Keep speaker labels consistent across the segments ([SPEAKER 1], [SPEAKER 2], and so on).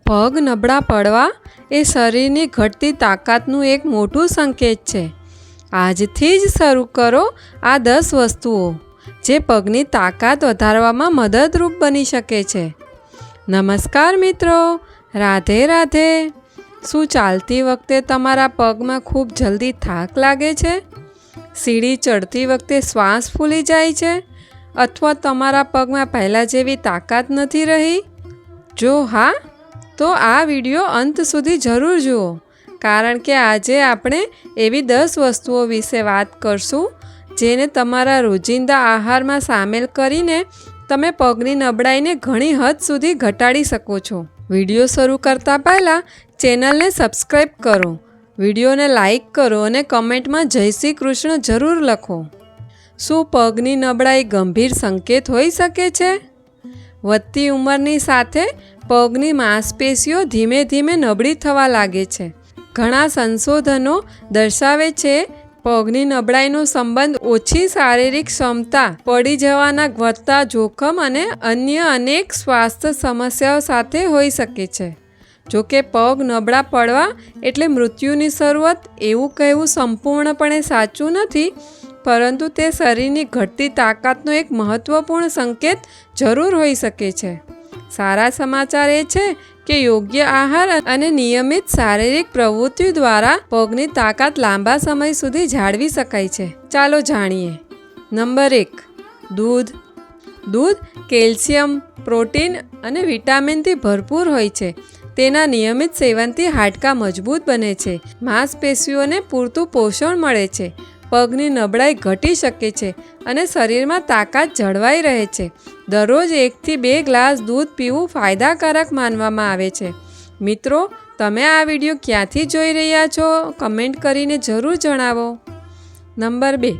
[SPEAKER 1] પગ નબળા પડવા એ શરીરની ઘટતી તાકાતનું એક મોટું સંકેત છે. આજથી જ શરૂ કરો આ 10 વસ્તુઓ જે પગની તાકાત વધારવામાં મદદરૂપ બની શકે છે. નમસ્કાર મિત્રો, રાધે રાધે. શું ચાલતી વખતે તમારા પગમાં ખૂબ જલ્દી થાક લાગે છે? સીડી ચડતી વખતે શ્વાસ ફૂલી જાય છે? અથવા તમારા પગમાં પહેલાં જેવી તાકાત નથી રહી? જો હા, તો આ વિડીયો અંત સુધી જરૂર જુઓ, કારણ કે આજે આપણે એવી 10 વસ્તુઓ વિશે વાત કરશું જેને તમારા રોજિંદા આહારમાં સામેલ કરીને તમે પગની નબળાઈને ઘણી હદ સુધી ઘટાડી શકો છો. વિડીયો શરૂ કરતાં પહેલાં ચેનલને સબસ્ક્રાઈબ કરો, વિડીયોને લાઈક કરો અને કમેન્ટમાં જય શ્રી કૃષ્ણ જરૂર લખો. શું પગની નબળાઈ ગંભીર સંકેત હોઈ શકે છે? વધતી ઉંમરની સાથે પગની માંસપેશીઓ ધીમે ધીમે નબળી થવા લાગે છે. ઘણા સંશોધનો દર્શાવે છે પગની નબળાઈનો સંબંધ ઓછી શારીરિક ક્ષમતા, પડી જવાના વધતા જોખમ અને અન્ય અનેક સ્વાસ્થ્ય સમસ્યાઓ સાથે હોઈ શકે છે. જો કે પગ નબળા પડવા એટલે મૃત્યુની શરૂઆત એવું કહેવું સંપૂર્ણપણે સાચું નથી, પરંતુ તે શરીરની ઘટતી તાકાતનો એક મહત્વપૂર્ણ સંકેત જરૂર હોઈ શકે છે. સારા સમાચાર એ છે કે યોગ્ય આહાર અને નિયમિત શારીરિક પ્રવૃત્તિ દ્વારા પગની તાકાત લાંબા સમય સુધી જાળવી શકાય છે. ચાલો જાણીએ. નંબર 1, દૂધ. દૂધ કેલ્શિયમ, પ્રોટીન અને વિટામિનથી ભરપૂર હોય છે. તેના નિયમિત સેવનથી હાડકાં મજબૂત બને છે, માંસપેશીઓને પૂરતું પોષણ મળે છે, પગની નબળાઈ ઘટી શકે છે અને શરીરમાં તાકાત જળવાઈ રહે છે. દરરોજ 1 થી 2 ગ્લાસ દૂધ પીવું ફાયદાકારક માનવામાં આવે છે. મિત્રો, તમે આ વિડીયો ક્યાંથી જોઈ રહ્યા છો? કમેન્ટ કરીને જરૂર જણાવો. નંબર 2,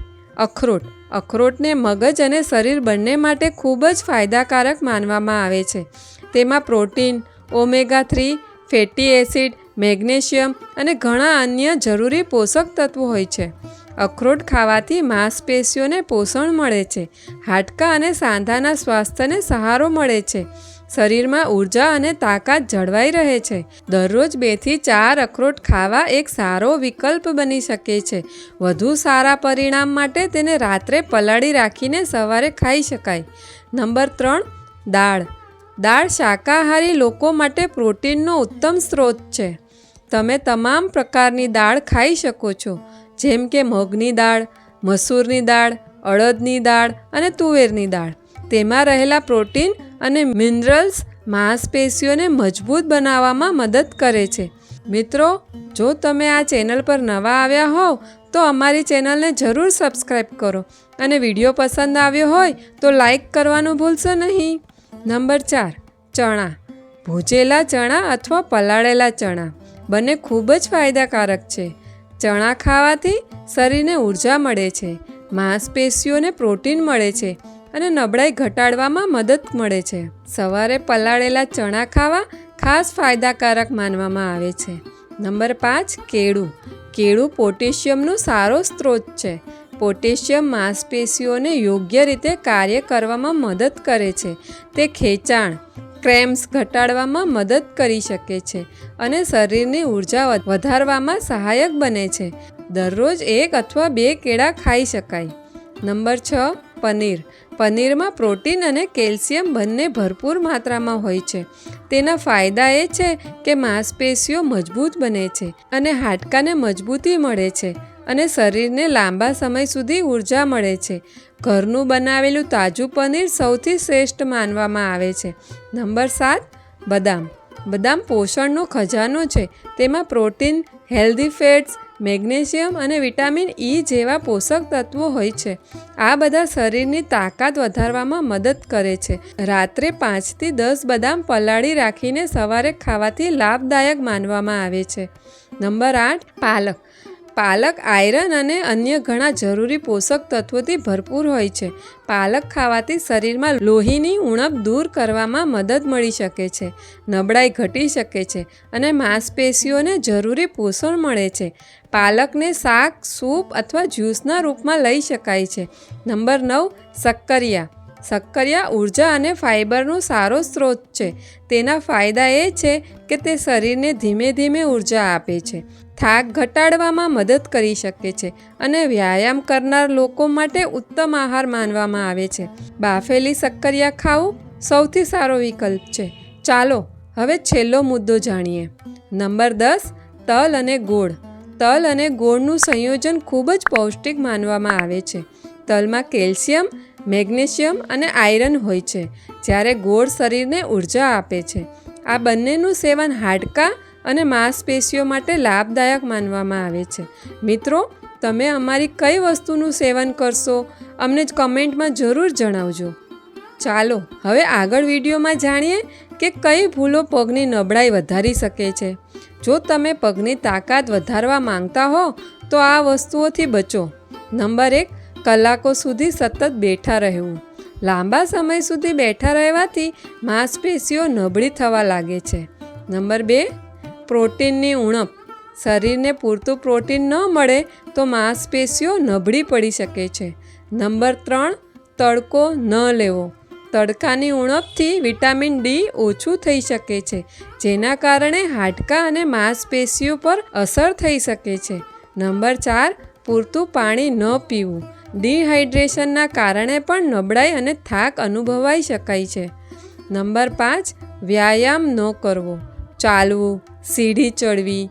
[SPEAKER 1] અખરોટ. અખરોટને મગજ અને શરીર બંને માટે ખૂબ જ ફાયદાકારક માનવામાં આવે છે. તેમાં protein, omega 3 fatty acid, magnesium અને ઘણા અન્ય જરૂરી પોષક તત્વો હોય છે. અખરોટ ખાવાથી માંસપેશીઓને પોષણ મળે છે, હાડકાં અને સાંધાના સ્વાસ્થ્યને સહારો મળે છે, શરીરમાં ઉર્જા અને તાકાત જળવાઈ રહે છે. દરરોજ 2 થી 4 અખરોટ ખાવા એક સારો વિકલ્પ બની શકે છે. વધુ સારા પરિણામ માટે તેને રાત્રે પલાળી રાખીને સવારે ખાઈ શકાય. નંબર 3, દાળ. દાળ શાકાહારી લોકો માટે પ્રોટીનનો ઉત્તમ સ્ત્રોત છે. તમે તમામ પ્રકારની દાળ ખાઈ શકો છો, જેમ કે મગની દાળ, મસૂરની દાળ, અડદની દાળ અને તુવેરની દાળ. તેમાં રહેલા પ્રોટીન અને મિનરલ્સ માંસપેશીઓને મજબૂત બનાવવામાં મદદ કરે છે. મિત્રો, જો તમે આ ચેનલ પર નવા આવ્યા હોવ તો અમારી ચેનલને જરૂર સબસ્ક્રાઈબ કરો અને વિડીયો પસંદ આવ્યો હોય તો લાઈક કરવાનું ભૂલશો નહીં. નંબર 4, ચણા. ભૂજેલા ચણા અથવા પલાળેલા ચણા બંને ખૂબ જ ફાયદાકારક છે. ચણા ખાવાથી શરીરને ઉર્જા મળે છે, માંસપેશીઓને પ્રોટીન મળે છે અને નબળાઈ ઘટાડવામાં મદદ મળે છે. સવારે પલાળેલા ચણા ખાવા ખાસ ફાયદાકારક માનવામાં આવે છે. નંબર 5, કેળું. કેળું પોટેશિયમનો સારો સ્ત્રોત છે. પોટેશિયમ માંસપેશીઓને યોગ્ય રીતે કાર્ય કરવામાં મદદ કરે છે. તે ખેંચાણ, ક્રેમ્પ્સ ઘટાડવામાં મદદ કરી શકે છે અને શરીરની ઉર્જા વધારવામાં સહાયક બને છે. દરરોજ 1 અથવા 2 કેળા ખાઈ શકાય. નંબર 6, પનીર. પનીરમાં પ્રોટીન અને કેલ્શિયમ બંને ભરપૂર માત્રામાં હોય છે. તેના ફાયદા એ છે કે માંસપેશીઓ મજબૂત બને છે અને હાડકાને મજબૂતી મળે છે અને શરીરને લાંબા સમય સુધી ઉર્જા મળે છે. ઘરનું બનાવેલું તાજું પનીર સૌથી શ્રેષ્ઠ માનવામાં આવે છે. નંબર 7, બદામ. બદામ પોષણનો ખજાનો છે. તેમાં પ્રોટીન, હેલ્ધી ફેટ્સ, મેગ્નેશિયમ અને વિટામિન E જેવા પોષક તત્વો હોય છે. આ બધા શરીરની તાકાત વધારવામાં મદદ કરે છે. રાત્રે 5 થી 10 બદામ પલાળી રાખીને સવારે ખાવાથી લાભદાયક માનવામાં આવે છે. નંબર 8, પાલક. પાલક આયરન અને અન્ય ઘણા જરૂરી પોષક તત્વોથી ભરપૂર હોય છે. પાલક ખાવાથી શરીરમાં લોહીની ઉણપ દૂર કરવામાં મદદ મળી શકે છે, નબળાઈ ઘટી શકે છે અને માંસપેશીઓને જરૂરી પોષણ મળે છે. પાલકને શાક, સૂપ અથવા જ્યુસના રૂપમાં લઈ શકાય છે. નંબર 9, શક્કરિયા. શક્કરિયા ઉર્જા અને ફાઇબરનો સારો સ્ત્રોત છે. તેના ફાયદા એ છે કે તે શરીરને ધીમે ધીમે ઉર્જા આપે છે, થાક ઘટાડવામાં મદદ કરી શકે છે અને વ્યાયામ કરનાર લોકો માટે ઉત્તમ આહાર માનવામાં આવે છે. બાફેલી શક્કરિયા ખાવું સૌથી સારો વિકલ્પ છે. ચાલો હવે છેલ્લો મુદ્દો જાણીએ. નંબર 10, તલ અને ગોળ. તલ અને ગોળનું સંયોજન ખૂબ જ પૌષ્ટિક માનવામાં આવે છે. તલમાં કેલ્શિયમ, મેગ્નેશિયમ અને આયરન હોય છે, જ્યારે ગોળ શરીરને ઉર્જા આપે છે. આ બંનેનું સેવન હાડકાં અને માંસપેશીઓ માટે લાભદાયક માનવામાં આવે છે. મિત્રો, તમે અમારી કઈ વસ્તુનું સેવન કરશો અમને જ કમેન્ટમાં જરૂર જણાવજો. ચાલો હવે આગળ વિડીયોમાં જાણીએ કે કઈ ભૂલો પગની નબળાઈ વધારી શકે છે. જો તમે પગની તાકાત વધારવા માંગતા હો તો આ વસ્તુઓથી બચો. નંબર 1, કલાકો સુધી સતત બેઠા રહેવું. લાંબા સમય સુધી બેઠા રહેવાથી માંસપેશીઓ નબળી થવા લાગે છે. નંબર 2, પ્રોટીનની ઉણપ. શરીરને પૂરતું પ્રોટીન ન મળે તો માંસપેશીઓ નબળી પડી શકે છે. નંબર 3, તડકો ન લેવો. તડકાની ઉણપથી વિટામિન ડી ઓછું થઈ શકે છે, જેના કારણે હાડકાં અને માંસપેશીઓ પર અસર થઈ શકે છે. નંબર 4, પૂરતું પાણી ન પીવું. ડિહાઇડ્રેશનના કારણે પણ નબળાઈ અને થાક અનુભવાઈ શકાય છે. નંબર 5, વ્યાયામ ન કરવો. ચાલવું, સીડી ચડવી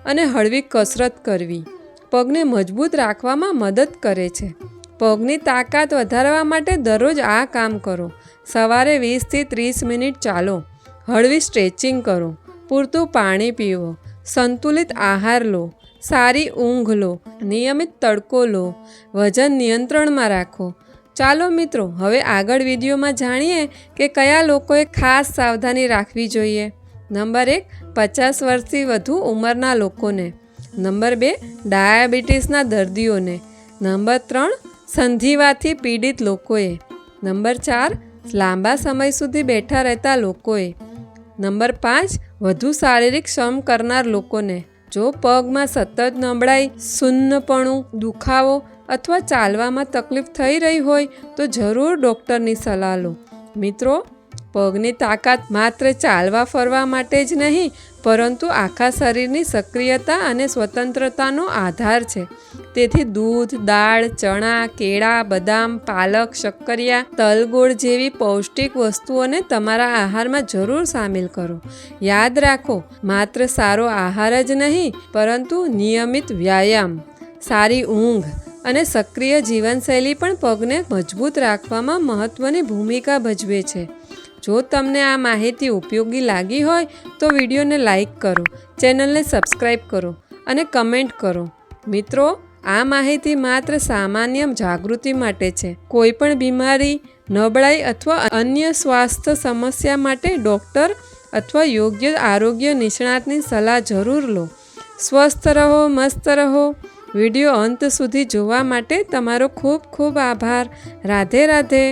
[SPEAKER 1] અને હળવી કસરત કરવી પગને મજબૂત રાખવામાં મદદ કરે છે. પગની તાકાત વધારવા માટે દરરોજ આ કામ કરો. સવારે 20થી 30 મિનિટ ચાલો, હળવી સ્ટ્રેચિંગ કરો, પૂરતું પાણી પીવો, સંતુલિત આહાર લો, સારી ઊંઘ લો, નિયમિત તડકો લો, વજન નિયંત્રણમાં રાખો. ચાલો મિત્રો, હવે આગળ વિડીયોમાં જાણીએ કે કયા લોકોએ ખાસ સાવધાની રાખવી જોઈએ. નંબર 1, 50 વર્ષથી વધુ ઉંમરના લોકોને. નંબર 2, ડાયાબિટીસના દર્દીઓને. નંબર 3, સંધિવાથી પીડિત લોકોએ. નંબર 4, લાંબા સમય સુધી બેઠા રહેતા લોકોએ. નંબર 5, વધુ શારીરિક શ્રમ કરનાર લોકોને. જો પગમાં સતત નબળાઈ, સુન્નપણું, દુખાવો અથવા ચાલવામાં તકલીફ થઈ રહી હોય તો જરૂર ડૉક્ટરની સલાહ લો. મિત્રો, પગની તાકાત માત્ર ચાલવા ફરવા માટે જ નહીં, પરંતુ આખા શરીરની સક્રિયતા અને સ્વતંત્રતાનો આધાર છે. તેથી દૂધ, દાળ, ચણા, કેળા, બદામ, પાલક, શક્કરિયા, તલ, ગોળ જેવી પૌષ્ટિક વસ્તુઓને તમારા આહારમાં જરૂર સામેલ કરો. યાદ રાખો, માત્ર સારો આહાર જ નહીં, પરંતુ નિયમિત વ્યાયામ, સારી ઊંઘ અને સક્રિય જીવનશૈલી પણ પગને મજબૂત રાખવામાં મહત્ત્વની ભૂમિકા ભજવે છે. જો તમને આ માહિતી ઉપયોગી લાગી હોય તો વિડીયોને લાઈક કરો, ચેનલને સબસ્ક્રાઈબ કરો અને કમેન્ટ કરો. મિત્રો, આ માહિતી માત્ર સામાન્ય જાગૃતિ માટે છે. કોઈ પણ બીમારી, નબળાઈ અથવા અન્ય સ્વાસ્થ્ય સમસ્યા માટે ડૉક્ટર અથવા યોગ્ય આરોગ્ય નિષ્ણાતની સલાહ જરૂર લો. સ્વસ્થ રહો, મસ્ત રહો. વિડીયો અંત સુધી જોવા માટે તમારો ખૂબ ખૂબ આભાર. રાધે રાધે.